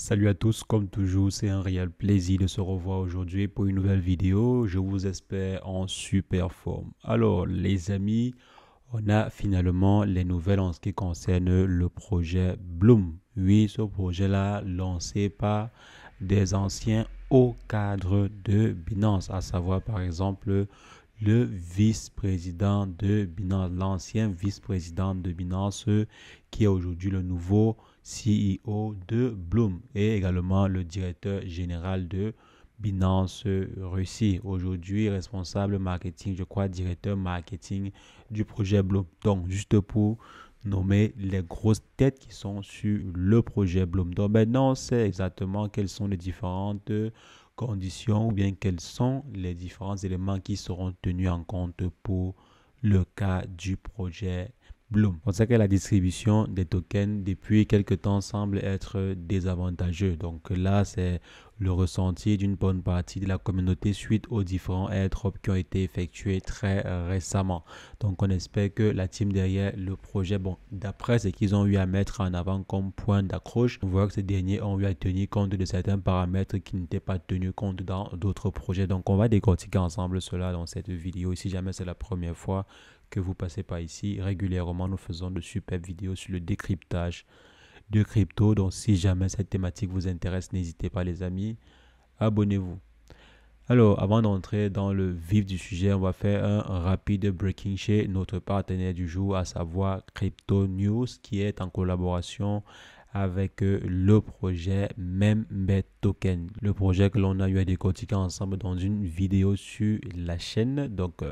Salut à tous, comme toujours, c'est un réel plaisir de se revoir aujourd'hui pour une nouvelle vidéo. Je vous espère en super forme. Alors, les amis, on a finalement les nouvelles en ce qui concerne le projet Bloom. Oui, ce projet-là, lancé par des anciens hauts cadres de Binance, à savoir par exemple le vice-président de Binance, l'ancien vice-président de Binance, qui est aujourd'hui le nouveau CEO de Bloom et également le directeur général de Binance Russie, aujourd'hui responsable marketing, je crois, directeur marketing du projet Bloom. Donc, juste pour nommer les grosses têtes qui sont sur le projet Bloom. Donc, maintenant, on sait exactement quelles sont les différentes conditions ou bien quels sont les différents éléments qui seront tenus en compte pour le cas du projet Bloom. On sait que la distribution des tokens depuis quelques temps semble être désavantageuse. Donc là, c'est le ressenti d'une bonne partie de la communauté suite aux différents airdrops qui ont été effectués très récemment. Donc on espère que la team derrière le projet, bon, d'après ce qu'ils ont eu à mettre en avant comme point d'accroche, on voit que ces derniers ont eu à tenir compte de certains paramètres qui n'étaient pas tenus compte dans d'autres projets. Donc on va décortiquer ensemble cela dans cette vidéo. Si jamais c'est la première fois que vous passez par ici, régulièrement nous faisons de superbes vidéos sur le décryptage de crypto. Donc si jamais cette thématique vous intéresse, n'hésitez pas les amis, abonnez-vous. Alors, avant d'entrer dans le vif du sujet, on va faire un rapide breaking chez notre partenaire du jour, à savoir Crypto News, qui est en collaboration avec le projet Membet Token. Le projet que l'on a eu à décortiquer ensemble dans une vidéo sur la chaîne. Donc,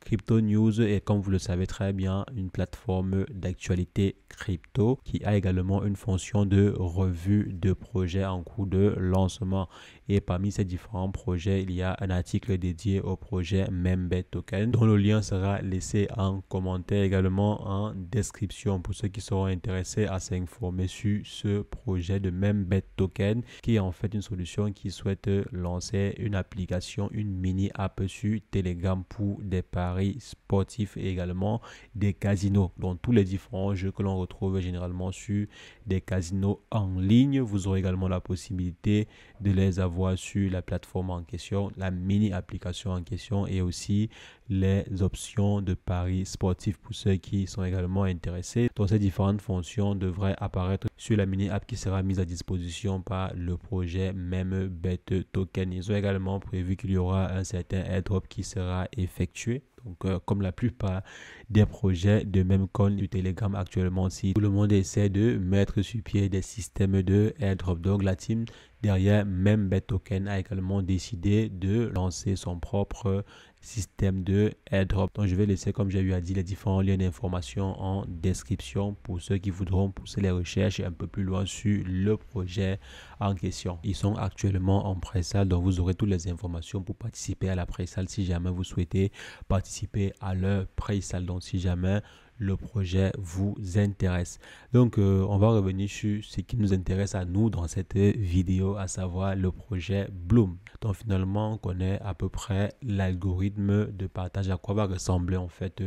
Crypto News est, comme vous le savez très bien, une plateforme d'actualité crypto qui a également une fonction de revue de projets en cours de lancement. Et parmi ces différents projets, il y a un article dédié au projet Membet Token dont le lien sera laissé en commentaire, également en description pour ceux qui seront intéressés à s'informer sur ce projet de Membet Token, qui est en fait une solution qui souhaite lancer une application, une mini app sur Telegram pour des paris sportifs et également des casinos. Donc tous les différents jeux que l'on retrouve généralement sur des casinos en ligne, vous aurez également la possibilité de les avoir sur la plateforme en question, la mini application en question, et aussi les options de paris sportifs pour ceux qui sont également intéressés. Donc ces différentes fonctions devraient apparaître sur la mini app qui sera mise à disposition par le projet Membet Token. Ils ont également prévu qu'il y aura un certain airdrop qui sera effectué. Donc, comme la plupart des projets de Memcoin du Telegram actuellement, si tout le monde essaie de mettre sur pied des systèmes de airdrop. Donc, la team derrière Membet Token a également décidé de lancer son propre système de airdrop. Donc, je vais laisser, comme j'ai eu à dire, les différents liens d'information en description pour ceux qui voudront pousser les recherches un peu plus loin sur le projet en question. Ils sont actuellement en pré-salle, donc vous aurez toutes les informations pour participer à la pré-salle si jamais vous souhaitez participer à leur pré-salle. Donc, si jamais le projet vous intéresse. Donc, on va revenir sur ce qui nous intéresse à nous dans cette vidéo, à savoir le projet Bloom. Donc, finalement, on connaît à peu près l'algorithme de partage, à quoi va ressembler en fait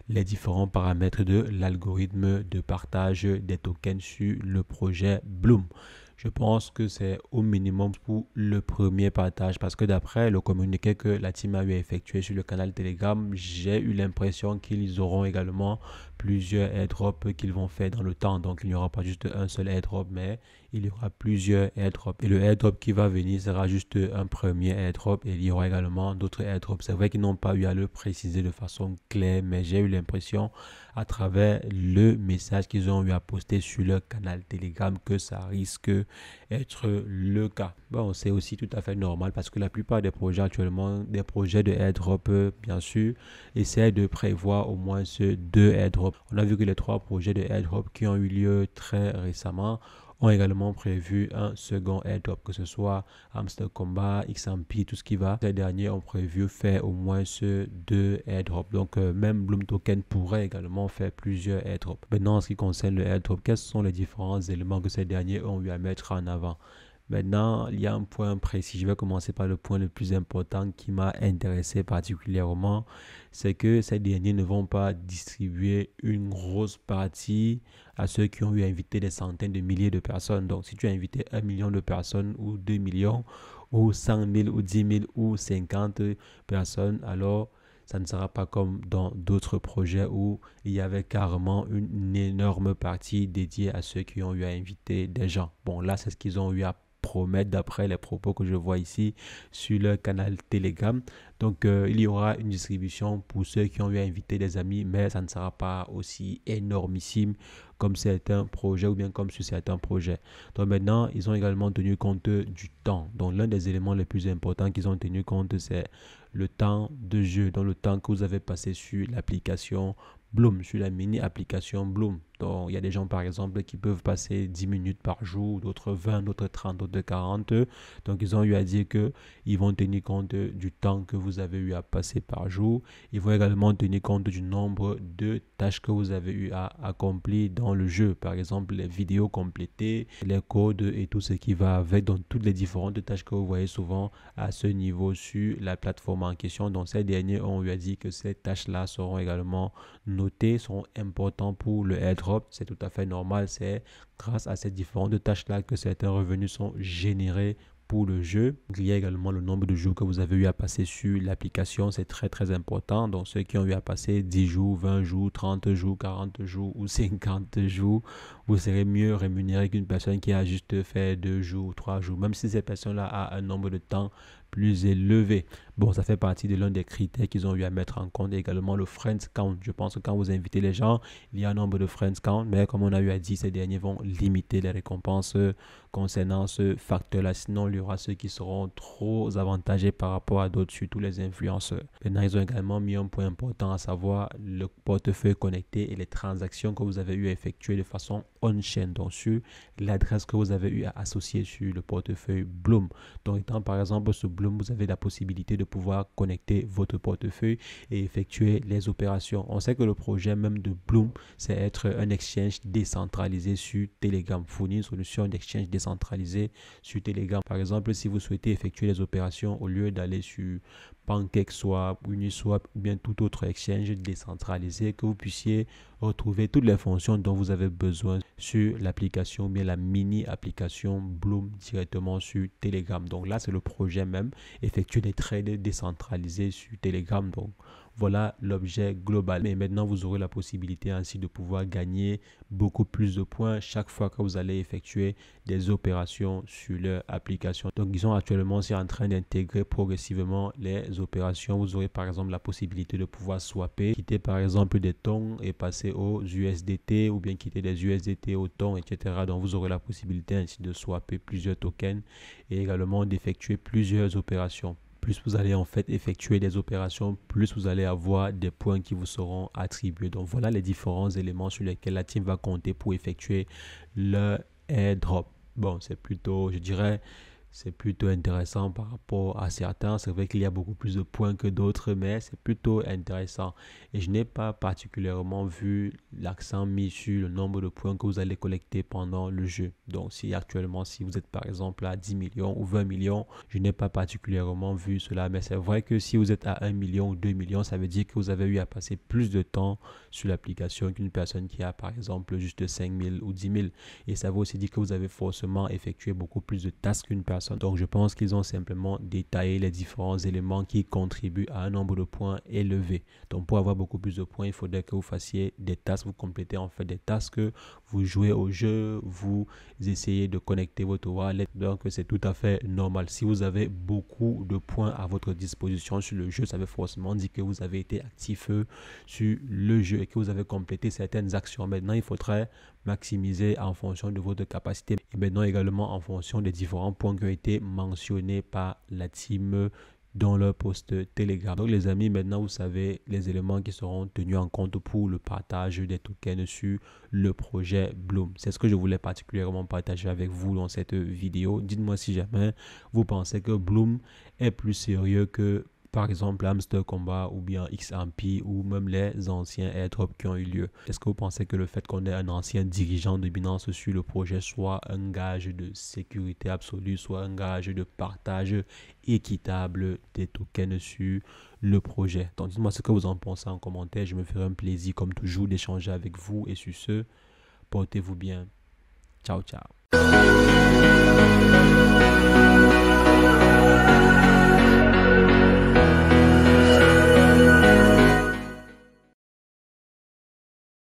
les différents paramètres de l'algorithme de partage des tokens sur le projet Bloom. Je pense que c'est au minimum pour le premier partage parce que d'après le communiqué que la team a eu effectué sur le canal Telegram, j'ai eu l'impression qu'ils auront également plusieurs airdrops qu'ils vont faire dans le temps. Donc il n'y aura pas juste un seul airdrop, mais il y aura plusieurs airdrops. Et le airdrop qui va venir sera juste un premier airdrop et il y aura également d'autres airdrops. C'est vrai qu'ils n'ont pas eu à le préciser de façon claire, mais j'ai eu l'impression à travers le message qu'ils ont eu à poster sur leur canal Telegram que ça risque être le cas. Bon, c'est aussi tout à fait normal parce que la plupart des projets actuellement, des projets de airdrop, bien sûr, essaient de prévoir au moins ce deux airdrops. On a vu que les trois projets de airdrop qui ont eu lieu très récemment ont également prévu un second airdrop, que ce soit Hamster Combat, XMP, tout ce qui va. Ces derniers ont prévu faire au moins ce deux airdrops. Donc, même Bloom Token pourrait également faire plusieurs airdrops. Maintenant, en ce qui concerne le airdrop, quels sont les différents éléments que ces derniers ont eu à mettre en avant? Maintenant, il y a un point précis. Je vais commencer par le point le plus important qui m'a intéressé particulièrement. C'est que ces derniers ne vont pas distribuer une grosse partie à ceux qui ont eu invité des centaines de milliers de personnes. Donc, si tu as invité 1 million de personnes ou 2 millions ou 100 000 ou 10 000 ou 50 personnes, alors ça ne sera pas comme dans d'autres projets où il y avait carrément une énorme partie dédiée à ceux qui ont eu à inviter des gens. Bon, là, c'est ce qu'ils ont eu à promettre d'après les propos que je vois ici sur le canal Telegram. Donc, il y aura une distribution pour ceux qui ont eu à inviter des amis, mais ça ne sera pas aussi énormissime comme certains projets ou bien comme sur certains projets. Donc maintenant, ils ont également tenu compte du temps. Donc l'un des éléments les plus importants qu'ils ont tenu compte, c'est le temps de jeu, donc le temps que vous avez passé sur l'application Bloom, sur la mini application Bloom. Donc, il y a des gens, par exemple, qui peuvent passer 10 minutes par jour, d'autres 20, d'autres 30, d'autres 40. Donc, ils ont eu à dire qu'ils vont tenir compte du temps que vous avez eu à passer par jour. Ils vont également tenir compte du nombre de tâches que vous avez eu à accomplir dans le jeu. Par exemple, les vidéos complétées, les codes et tout ce qui va avec. Donc, toutes les différentes tâches que vous voyez souvent à ce niveau sur la plateforme en question. Donc, ces derniers ont eu à dire que ces tâches-là seront également notées, seront importantes pour le airdrop. C'est tout à fait normal. C'est grâce à ces différentes tâches-là que certains revenus sont générés pour le jeu. Il y a également le nombre de jours que vous avez eu à passer sur l'application. C'est très très important. Donc ceux qui ont eu à passer 10 jours, 20 jours, 30 jours, 40 jours ou 50 jours, vous serez mieux rémunéré qu'une personne qui a juste fait 2 jours, 3 jours. Même si cette personne-là a un nombre de temps plus élevé. Bon, ça fait partie de l'un des critères qu'ils ont eu à mettre en compte. Et également le friends count. Je pense que quand vous invitez les gens, il y a un nombre de friends count, mais comme on a eu à dire, ces derniers vont limiter les récompenses concernant ce facteur-là. Sinon, il y aura ceux qui seront trop avantagés par rapport à d'autres, surtout les influenceurs. Maintenant, ils ont également mis un point important, à savoir le portefeuille connecté et les transactions que vous avez eu à effectuer de façon on-chain, donc sur l'adresse que vous avez eu à associer sur le portefeuille Bloom. Donc, étant par exemple ce Bloom, vous avez la possibilité de pouvoir connecter votre portefeuille et effectuer les opérations. On sait que le projet même de Bloom, c'est être un exchange décentralisé sur Telegram, fournir une solution d'exchange décentralisé sur Telegram. Par exemple, si vous souhaitez effectuer les opérations au lieu d'aller sur PancakeSwap, Uniswap ou bien tout autre exchange décentralisé, que vous puissiez retrouver toutes les fonctions dont vous avez besoin sur l'application ou bien la mini application Bloom directement sur Telegram. Donc là, c'est le projet même, effectuer des trades décentralisés sur Telegram. Donc voilà l'objet global. Mais maintenant, vous aurez la possibilité ainsi de pouvoir gagner beaucoup plus de points chaque fois que vous allez effectuer des opérations sur leur application. Donc, ils sont actuellement aussi en train d'intégrer progressivement les opérations. Vous aurez par exemple la possibilité de pouvoir swapper, quitter par exemple des tons et passer aux USDT ou bien quitter des USDT aux tons, etc. Donc, vous aurez la possibilité ainsi de swapper plusieurs tokens et également d'effectuer plusieurs opérations. Plus vous allez en fait effectuer des opérations, plus vous allez avoir des points qui vous seront attribués. Donc voilà les différents éléments sur lesquels la team va compter pour effectuer le airdrop. Bon, c'est plutôt, je dirais, c'est plutôt intéressant par rapport à certains. C'est vrai qu'il y a beaucoup plus de points que d'autres, mais c'est plutôt intéressant. Et je n'ai pas particulièrement vu l'accent mis sur le nombre de points que vous allez collecter pendant le jeu. Donc, si actuellement, si vous êtes par exemple à 10 millions ou 20 millions, je n'ai pas particulièrement vu cela. Mais c'est vrai que si vous êtes à 1 million ou 2 millions, ça veut dire que vous avez eu à passer plus de temps sur l'application qu'une personne qui a par exemple juste 5 000 ou 10 000. Et ça veut aussi dire que vous avez forcément effectué beaucoup plus de tâches qu'une personne. Donc, je pense qu'ils ont simplement détaillé les différents éléments qui contribuent à un nombre de points élevé. Donc, pour avoir beaucoup plus de points, il faudrait que vous fassiez des tasks. Vous complétez en fait des tasks, vous jouez au jeu, vous essayez de connecter votre wallet. Donc, c'est tout à fait normal. Si vous avez beaucoup de points à votre disposition sur le jeu, ça veut forcément dire que vous avez été actif sur le jeu et que vous avez complété certaines actions. Maintenant, il faudrait maximiser en fonction de votre capacité et maintenant également en fonction des différents points qui ont été mentionnés par la team dans leur post Telegram. Donc les amis, maintenant vous savez les éléments qui seront tenus en compte pour le partage des tokens sur le projet Bloom. C'est ce que je voulais particulièrement partager avec vous dans cette vidéo. Dites-moi si jamais vous pensez que Bloom est plus sérieux que par exemple Hamster Combat ou bien XRP ou même les anciens airdrops qui ont eu lieu. Est-ce que vous pensez que le fait qu'on ait un ancien dirigeant de Binance sur le projet soit un gage de sécurité absolue, soit un gage de partage équitable des tokens sur le projet? Donc dites-moi ce que vous en pensez en commentaire. Je me ferai un plaisir comme toujours d'échanger avec vous et sur ce, portez-vous bien. Ciao, ciao.